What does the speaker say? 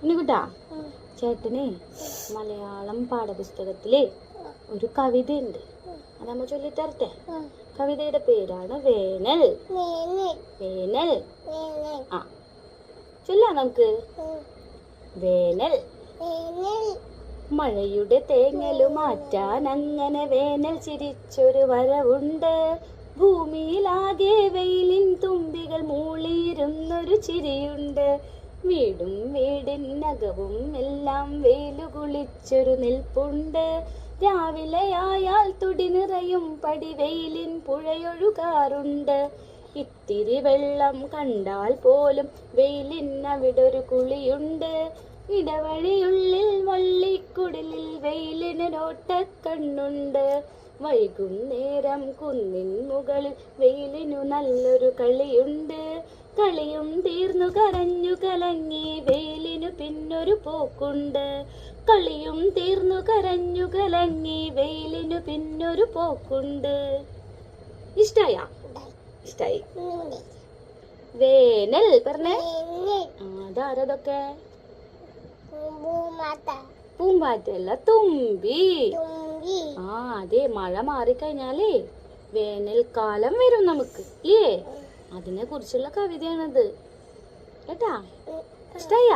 ഇനിക്കുട്ടാ ചേട്ടനെ മലയാളം പാഠപുസ്തകത്തിലെ ഒരു കവിതയുണ്ട്. അതമ്മ ചൊല്ലിത്തരട്ടെ. കവിതയുടെ പേരാണ് വേനൽ. വേനൽ ആ ചൊല്ലാ നമുക്ക്. വേനൽ മഴയുടെ തേങ്ങലു മാറ്റാൻ അങ്ങനെ വേനൽ ചിരിച്ചൊരു വരവുണ്ട്. ഭൂമിയിലാകെ വെയിലിൻ തുമ്പികൾ മൂളിയിരുന്നൊരു ചിരിയുണ്ട്. വീടും വീടിനകവും എല്ലാം വെയിലു കുളിച്ചൊരു നിൽപ്പുണ്ട്. രാവിലെയായാൽ തുടി നിറയും പടിവെയിലിൻ പുഴയൊഴുകാറുണ്ട്. ഇത്തിരി വെള്ളം കണ്ടാൽ പോലും വെയിലിനവിടൊരു കുളിയുണ്ട്. ഇടവഴിയുള്ളിൽ വള്ളിക്കുടലിൽ വെയിലിനൊരോട്ടക്കണ്ണുണ്ട്. വൈകുന്നേരം കുന്നിൻ മുകളിൽ വെയിലിനു നല്ലൊരു കളിയുണ്ട്. കളിയും തീർന്നു കരഞ്ഞു കലങ്ങി വെയിലിനു പിന്നൊരു പോക്കുണ്ട്. കളിയും തീർന്നു കരഞ്ഞു കലങ്ങി വെയിലിനു പിന്നൊരു പോക്കുണ്ട്. ഇഷ്ടായ? ഇഷ്ടായി. വേനൽ പറഞ്ഞേ. അതാരതൊക്കെ? പൂമ്പാറ്റല്ല, തുമ്പി. അതെ, മഴ മാറിക്കഴിഞ്ഞാലേ വേനൽക്കാലം വരും നമുക്ക്, ഇല്ലേ? അതിനെ കുറിച്ചുള്ള കവിതയാണത് കേട്ടാ. ഇഷ്ടായ?